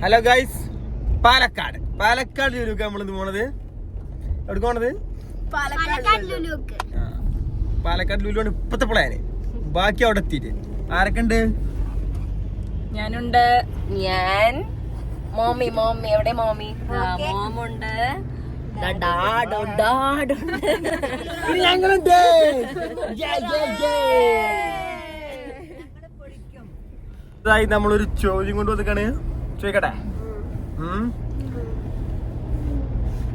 Hello guys, Palakkad ലുലുക്ക് നമ്മളിന്ന് പോണത്. എവിടെ പോണത്? പാലക്കാട് ലുലുവാണ് ഇപ്പത്തെ പ്ലാന്. ബാക്കി അവിടെ എത്തിയിട്ട് ആരൊക്കെ ഉണ്ട്? ഞാനുണ്ട്. മോമി എവിടെ? മോമുണ്ട്. ഞങ്ങളുണ്ട്. നമ്മളൊരു ചോദ്യം കൊണ്ട് വന്നിക്കാണ്. ചോദിക്കട്ടെ,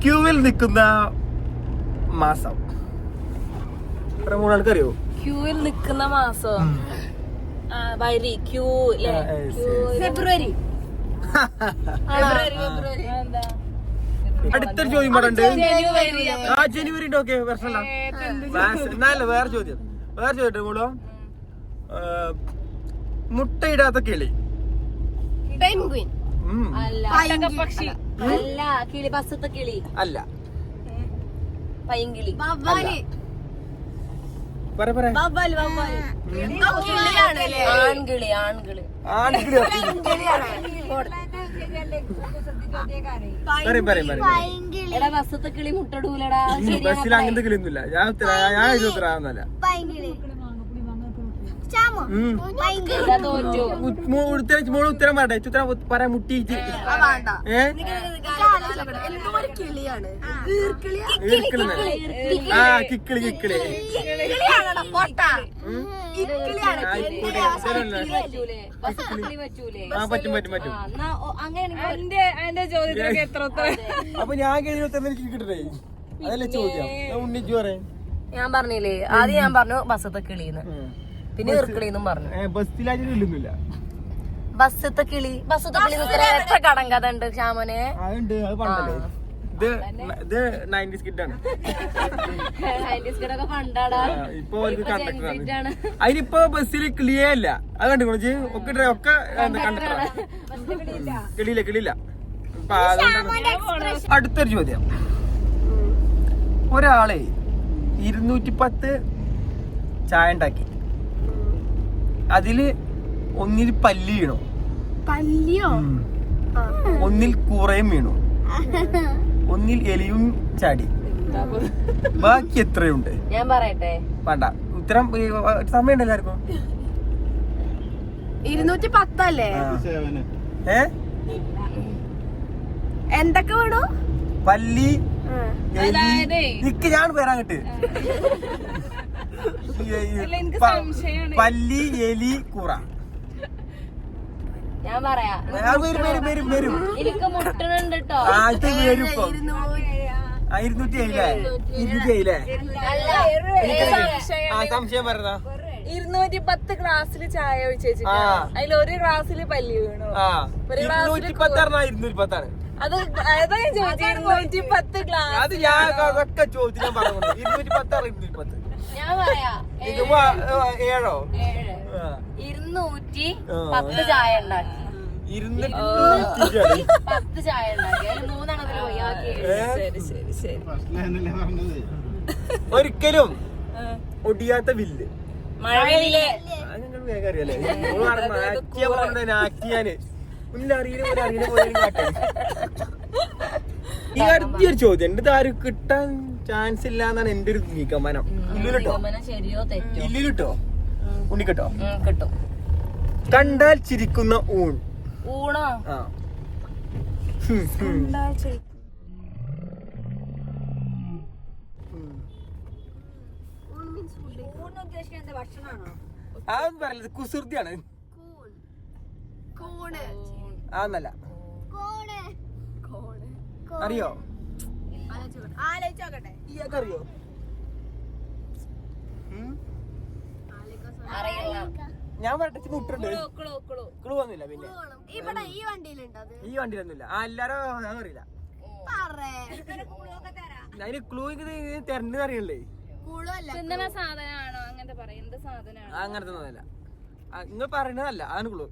ക്യൂവിൽ നിൽക്കുന്ന മാസം മൂന്നാൾക്ക് അറിയോ? ക്യൂവിൽ നിക്കുന്ന മാസം ഫെബ്രുവരി. അടുത്തൊരു ചോദ്യം പറയുന്നുണ്ട്. ജനുവരി ഉണ്ട്. ഓക്കെ, പ്രശ്നമില്ല. വേറെ ചോദ്യം മോളോ. മുട്ടയിടാത്ത കിളി. കിളി ബസ്സത്തെ കിളി അല്ല. പൈങ്കിളി. എടാ ബസ്സത്തെ കിളി മുട്ടടൂലടാ. ബസ്സിൽ അങ്ങനത്തെ കിളിയൊന്നുമില്ല. ഞാൻ ഉത്തരാന്നല്ല. ഉത്തരം പറയട്ടെ. ഉത്തരം പറയാൻ മുട്ടിയിട്ട് കിക്കിളി. പറ്റും. അപ്പൊ ഞാൻ എനിക്ക് കിട്ടേ. അതല്ലേ ചോദ്യം. ഉണ്ണിച്ചു പറയാൻ ഞാൻ പറഞ്ഞില്ലേ ആദ്യം. ഞാൻ പറഞ്ഞു ബസ്സത്തെ കിളിന്ന്, പിന്നെ ഈർക്കിളിന്നും പറഞ്ഞു. ബസ്സിലൊന്നുമില്ല. ബസ്സത്തെ കിളി എത്ര കടം കഥ ഉണ്ട് ശ്യാമനെ? അതിനിപ്പോ ബസ്സിൽ കിളിയേ ഇല്ല. അത് കണ്ടു ഒക്കെ കിളിയില്ല. അടുത്തൊരു ചോദ്യം. ഒരാളെ 210 ചായ ഉണ്ടാക്കി. അതില് ഒന്നിൽ പല്ലി വീണു, ഒന്നിൽ കൂറയും വീണു, ഒന്നിൽ എലിയും ചാടി. ബാക്കി എത്രയുണ്ട്? ഞാൻ പറയട്ടെ. വേണ്ട, ഉത്തരം സമയം ഉണ്ട് എല്ലാവർക്കും. 210 അല്ലേ? എന്തൊക്കെ വീണു? പല്ലി, ഞാൻ പേരാ കിട്ട്. പല്ലി, എലി, കൂറ. ഞാൻ പറയാ. വരും. എനിക്ക് മുട്ടണുണ്ട് കേട്ടോ. 207 സംശയം പറഞ്ഞ 210 ഗ്ലാസ്സിൽ ചായ ഒഴിച്ചു. അതിൽ ഒരു ഗ്ലാസ്സില് പല്ലി വീണു. 210 ആണ്. അത് അതാ ഞാൻ ചോദിച്ചത്. 210 ഗ്ലാസ്. അത് ഞാൻ അതൊക്കെ ചോദിച്ചു. ഞാൻ പറഞ്ഞു 210. ഞാൻ പറയാ 7 210 ചായ ഉണ്ടാക്കി. 10 ചായ ഉണ്ടാക്കി. അതിൽ 3 എണ്ണത്തിൽ പോയി. ശരി. ഒരിക്കലും ഒടിയാത്ത വില്ല്. മഴവില്ലേ? അറിയാലേ. ഈ അടുത്തൊരു ചോദ്യം ഉണ്ട്. ആരും കിട്ടാൻ ചാൻസ് ഇല്ല എന്നാണ് എന്റെ ഒരു നിഗമനം. ശരിയോ തെറ്റോ? ഇല്ലിട്ടോ ഉണ്ണിക്കിട്ടോ? കിട്ടും. കണ്ടാൽ ചിരിക്കുന്ന ഊൺ. ഊണോ? അതൊന്നും പറയല്ല, കുസൃതിയാണ്. ആന്നല്ല. അറിയോ? ഇയാൾക്കറിയോ? ഞാൻ വരട്ടിച്ച് മുട്ടുണ്ട്. ക്ലൂ ഒന്നുമില്ല. പിന്നെ ഈ വണ്ടിയിലൊന്നുമില്ല. എല്ലാരും അറിയില്ല. അതിന് ക്ലൂ തെരഞ്ഞു അറിയണ്ടേ? അങ്ങനത്തെ ഒന്നുമല്ല. നിങ്ങൾ പറയുന്നതല്ല, അതാണ് ക്ലൂ.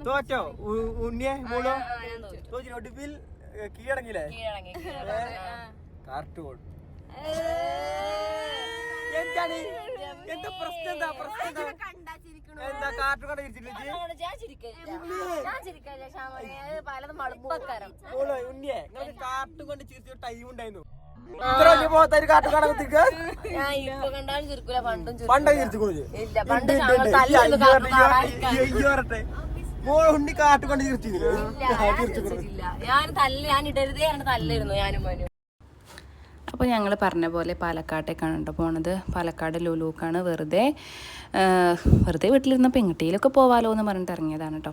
തോറ്റോ ഉണ്ണിയെ? മോളോ തോറ്റു. ഒടുവിൽ കീഴടങ്ങില്ലേ? കാർട്ടൂൺ. എന്താണ് എന്താ പ്രശ്നം? കാർട്ടൂൺ കണ്ട ചിരിച്ചിട്ടില്ലേ ഞാൻ ചിരിക്കില്ല ശ്യാമോനെ പലതും മടുപ്പക്കാരം ഉണ്ണിയെ നിങ്ങൾക്ക് കാർട്ടൂൺ കണ്ട് ചിരിച്ച ടൈം ഉണ്ടായിരുന്നു ഇത്ര വലിയ മുഖത്തായി കാർട്ടൂൺ കാണാൻ കുത്തിരിക്ക ഞാൻ ഇപ്പൊ കണ്ടാലും ചിരിക്കൂല പണ്ടേ ചിരിച്ചു ഇല്ല പണ്ട് വരട്ടെ ഉണ്ണി കാർട്ടൂൺ കണ്ട് ചിരിച്ചില്ല ഞാൻ ഇടരുതേ തല്ലായിരുന്നു ഞാനും മോനും. അപ്പോൾ ഞങ്ങൾ പറഞ്ഞ പോലെ പാലക്കാട്ടേക്കാണ് കേട്ടോ പോണത്. പാലക്കാട് ലുലുക്കാണ്. വെറുതെ വീട്ടിലിരുന്നപ്പോൾ എങ്ങോട്ടേലൊക്കെ പോവാലോ എന്ന് പറഞ്ഞിട്ട് ഇറങ്ങിയതാണ് കേട്ടോ.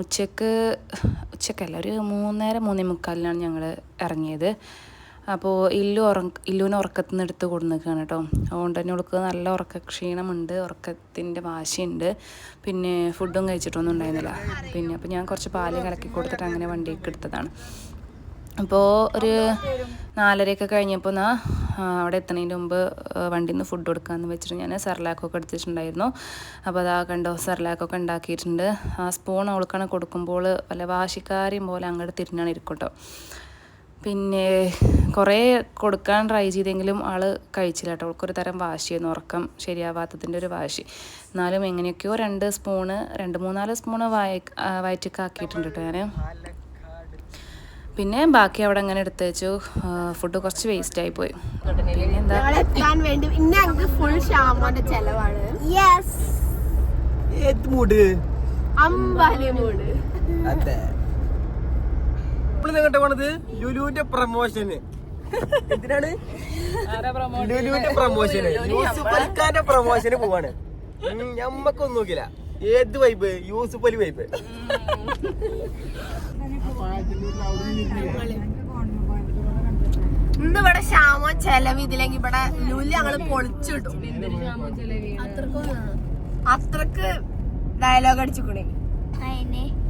ഉച്ചക്കല്ല ഒരു 3:45 ഞങ്ങൾ ഇറങ്ങിയത്. അപ്പോൾ ഇല്ലുവിനെ ഉറക്കത്തിൽ നിന്ന് എടുത്ത് കൊടുന്നിരിക്കുകയാണ് കേട്ടോ. അതുകൊണ്ട് തന്നെ അവൾക്ക് നല്ല ക്ഷീണമുണ്ട്, ഉറക്കത്തിൻ്റെ വാശിയുണ്ട്. പിന്നെ ഫുഡും കഴിച്ചിട്ടൊന്നും ഉണ്ടായിരുന്നില്ല. അപ്പോൾ ഞാൻ കുറച്ച് പാല് കലക്കി കൊടുത്തിട്ട് അങ്ങനെ വണ്ടിയൊക്കെ എടുത്തതാണ്. അപ്പോൾ ഒരു 4:30 കഴിഞ്ഞപ്പോൾ അവിടെ എത്തുന്നതിന് മുമ്പ് വണ്ടിയിൽ നിന്ന് ഫുഡ് കൊടുക്കാമെന്ന് വെച്ചിട്ട് ഞാൻ സെർലാക്കൊക്കെ എടുത്തിട്ടുണ്ടായിരുന്നു. അപ്പോൾ അതാ കണ്ടോ സെർലാക്കൊക്കെ ഉണ്ടാക്കിയിട്ടുണ്ട്. ആ സ്പൂൺ അവൾക്കാണ് കൊടുക്കുമ്പോൾ വല്ല വാശിക്കാരിയും പോലെ അങ്ങോട്ട് തിരിഞ്ഞാണ് ഇരിക്കട്ടോ. പിന്നെ കുറേ കൊടുക്കാൻ ട്രൈ ചെയ്തെങ്കിലും ആൾ കഴിച്ചില്ല കേട്ടോ. അവൾക്കൊരു തരം വാശിയായിരുന്നു, ഉറക്കം ശരിയാവാത്തതിൻ്റെ ഒരു വാശി. എന്നാലും എങ്ങനെയൊക്കെയോ 2-3 സ്പൂണ് വയറ്റിക്കാക്കിയിട്ടുണ്ട് കേട്ടോ ഞാൻ. പിന്നെ ബാക്കി അവിടെ അങ്ങനെ എടുത്ത് വെച്ചു. ഫുഡ് കുറച്ച് വേസ്റ്റ് ആയി പോയി. ലുലുവിന്റെ പ്രമോഷന് എന്തിനാണ്? ലുലുവിന്റെ പ്രമോഷന്, യൂസുഫ് അലിഖാന്റെ പ്രമോഷന് പോവാണ്. ഞമ്മക്കൊന്നും നോക്കില്ല. ഏത് വൈബ്? യൂസുഫ് അലി വൈബ്. ഇന്നിവിടെ ശ്യാമോ ചെലവ് ഇതില്ലെങ്കിൽ ഇവിടെ ലുലു ഞങ്ങള് പൊളിച്ചിട്ടു. അത്രക്ക് ഡയലോഗ് അടിച്ചുകൂടെ.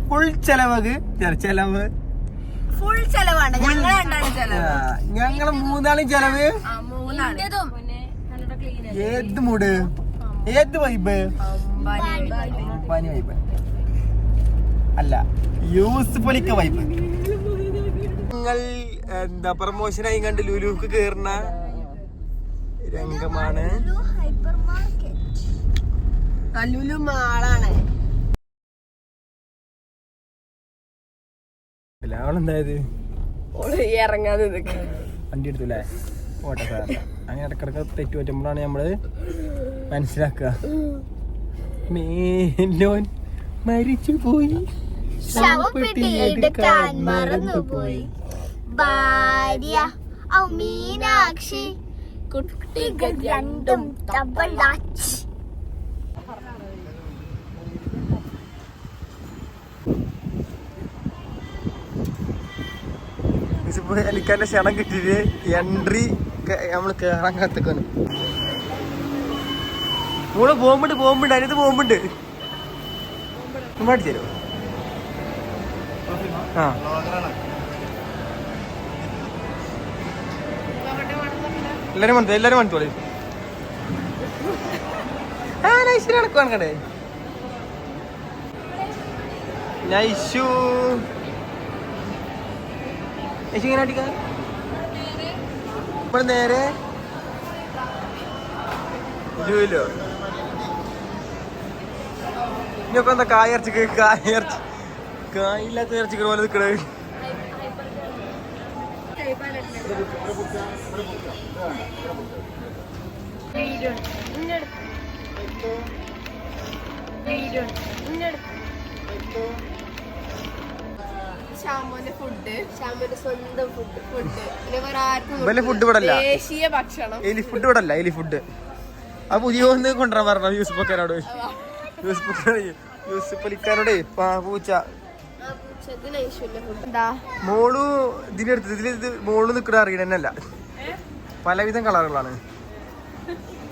ഫുൾ ചെലവ് ഫുൾ ചെലവാണ്. ഞങ്ങള് 3 ചെലവ്. ഏത് മൂഡ്? ഏത് വൈബ്? വൈബ് അല്ല, യൂസുഫ് അലിക്ക് വൈബ്. നിങ്ങൾ എന്താ പ്രമോഷനായി കണ്ട് ലുലുക്ക് കേറുന്ന രംഗമാണ്. ലുലു മാളാണ്. അവളെന്തായത് ഇറങ്ങാതെ വണ്ടി എടുത്തല്ലേ? ഓട്ടെ സാറല്ല. അങ്ങനെ ഇടക്കിടക്ക് തെറ്റു പറ്റുമ്പോഴാണ് നമ്മള് മനസ്സിലാക്കുക. മേലോൻ മരിച്ചു പോയി, ശവപ്പെട്ടിയെടുക്കാൻ മറന്നുപോയി ഭാര്യ മീനാക്ഷി, കുട്ടികൾ 2 തബലാച്ചി. എനിക്കെന്റെ ക്ഷണം കിട്ടിയിട്ട് എൻട്രി നമ്മള് കേറാൻ കാത്തിക്കാണ്. നമ്മള് പോകുമ്പുണ്ട് അതിനകത്ത് പോകുമ്പുണ്ട്. അടിച്ചു തരുമോ? ആ എല്ലാരും മണിത്തോളി നടക്കുവാണ് കണ്ടേ. ഞാൻ ഇഷ്യൂ ഇങ്ങനെ അടിക്കാൻ ഇവിടെ നേരെ ജൂലോ. ഇനിയൊക്കെ എന്താ കായില്ലാത്ത ഇറച്ചിക്ക് പോലെ നിൽക്കണേ. ശ്യാമോന്റെ ഫുഡ്, ശ്യാമോന്റെ സ്വന്തം ഫുഡ്. ഫുഡ് ഇവിടെ അല്ല, ദേശീയ ഭക്ഷണം. എലി ഫുഡ് ഇവിടെ അല്ല, എലി ഫുഡ്. ആ പുതിയ ഒന്ന് കൊണ്ടുവരാൻ പറഞ്ഞ യൂസുഫക്കാരോട്. യൂസുഫ് അലിക്കാരോടെ പൂച്ച മോളു ഇതിനെടുത്ത് ഇത് മോള് നിക്കണ അറിയണല്ല. പലവിധം കളറുകളാണ്.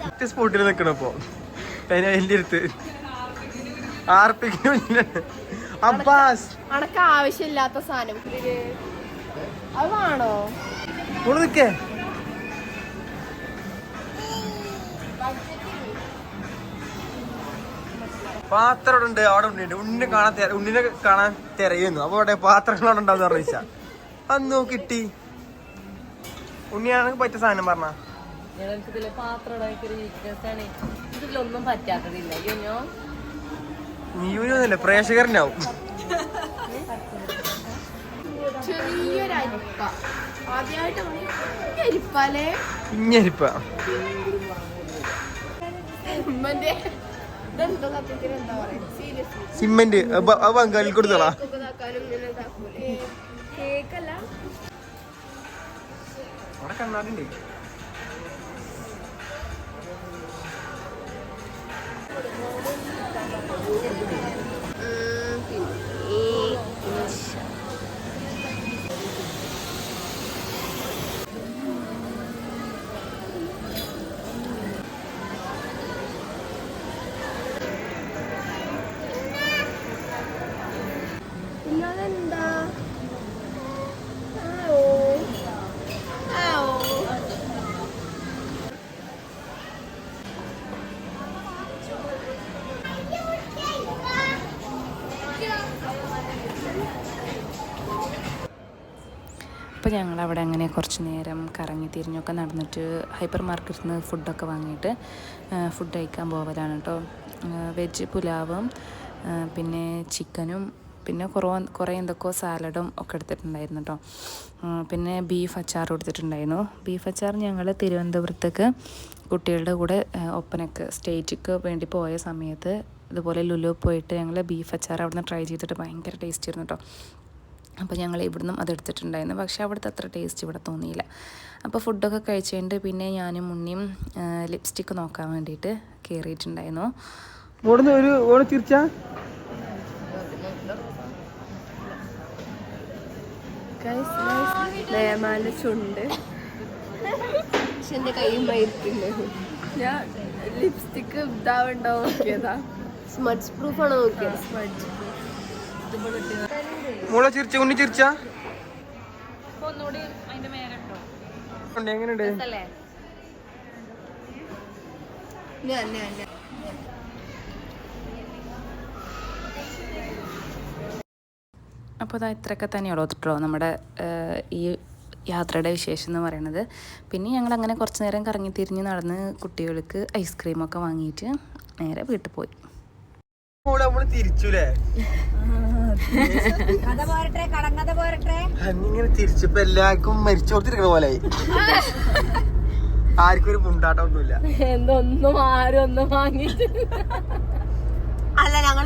ഒറ്റ സ്പോട്ടിൽ നിക്കണ ഇപ്പൊ എന്റെ അടുത്ത് അബ്ബാസ് അനക്ക് ആവശ്യമില്ലാത്ത സാധനം അത് വേണോ? മോള് നിക്കേ. പാത്രം ഉണ്ട് അവിടെ. ഉണ്ണിനെ കാണാൻ തിരയുന്നു. അപ്പൊ അവിടെ പാത്രങ്ങളാണ് ഉണ്ടാവും പറഞ്ഞ അന്നു കിട്ടി. ഉണ്ണിയാണെങ്കിൽ പറ്റിയ സാധനം പറഞ്ഞ ഇതിലൊന്നും പറ്റാത്തതില്ല. നീയൊന്നുമില്ല, പ്രേക്ഷകരനാവും. ചെറിയൊരരിപ്പ ആദ്യമായിട്ട് അരിപ്പല്ലേ ഇഞ്ഞരിപ്പ സിമെന്റ് ബംഗാളിൽ കൊടുത്തോളാ. കേക്കല്ല അവിടെ കണ്ണാടിണ്ട്. ഇല്ലാതെന്താ അപ്പോൾ ഞങ്ങളവിടെ അങ്ങനെ കുറച്ച് നേരം കറങ്ങി തിരിഞ്ഞൊക്കെ നടന്നിട്ട് ഹൈപ്പർ മാർക്കറ്റിൽ നിന്ന് ഫുഡൊക്കെ വാങ്ങിയിട്ട് ഫുഡ് കഴിക്കാൻ പോവലാണ് കേട്ടോ. വെജ് പുലാവും പിന്നെ ചിക്കനും പിന്നെ കുറേ എന്തൊക്കെയോ സാലഡും ഒക്കെ എടുത്തിട്ടുണ്ടായിരുന്നു കേട്ടോ. പിന്നെ ബീഫ് അച്ചാർ എടുത്തിട്ടുണ്ടായിരുന്നു. ബീഫ് അച്ചാർ ഞങ്ങൾ തിരുവനന്തപുരത്തേക്ക് കുട്ടികളുടെ കൂടെ ഒപ്പനക്ക് സ്റ്റേജിക്ക് വേണ്ടി പോയ സമയത്ത് ഇതുപോലെ ലുലു പോയിട്ട് ഞങ്ങൾ ബീഫ് അച്ചാർ അവിടെ നിന്ന് ട്രൈ ചെയ്തിട്ട് ഭയങ്കര ടേസ്റ്റ് ആയിരുന്നു കേട്ടോ. അപ്പോൾ ഞങ്ങൾ ഇവിടുന്നും അതെടുത്തിട്ടുണ്ടായിരുന്നു. പക്ഷേ അവിടുത്തെ അത്ര ടേസ്റ്റ് ഇവിടെ തോന്നിയില്ല. അപ്പോൾ ഫുഡൊക്കെ കഴിച്ചുകൊണ്ട് പിന്നെ ഞാനും ഉണ്ണിയും ലിപ്സ്റ്റിക്ക് നോക്കാൻ വേണ്ടിയിട്ട് കയറിയിട്ടുണ്ടായിരുന്നു. ലേമാന്റെ ചുണ്ട് പക്ഷെ എന്റെ കൈയും മയിരിക്കുന്നു. ഞാൻ ലിപ്സ്റ്റിക്ക് ഇതാവണ്ടോ നോക്കിയതാ. സ്മഡ്ജ് പ്രൂഫ് ആണോ നോക്കിയത്? സ്മഡ്ജ് മോളെ ചിരിച്ച ഉണ്ണി ചിരിച്ച എങ്ങനെയുണ്ട്? അപ്പോൾ അത് ഇത്രയൊക്കെ തന്നെയുള്ളൂ കേട്ടോ നമ്മുടെ ഈ യാത്രയുടെ വിശേഷം എന്ന് പറയുന്നത്. പിന്നെ ഞങ്ങളങ്ങനെ കുറച്ച് നേരം കറങ്ങി തിരിഞ്ഞ് നടന്ന് കുട്ടികൾക്ക് ഐസ്ക്രീമൊക്കെ വാങ്ങിയിട്ട് നേരെ വീട്ടിൽ പോയി. തിരിച്ചുല്ലേ അന്നിങ്ങനെ തിരിച്ചപ്പോ എല്ലാവർക്കും മരിച്ചു കൊടുത്തിരിക്കണ പോലെ ആർക്കും ഒരു മുണ്ടാട്ടം ഒന്നുമില്ല. എന്തൊന്നും ആരും ഒന്നും വാങ്ങിയിട്ട്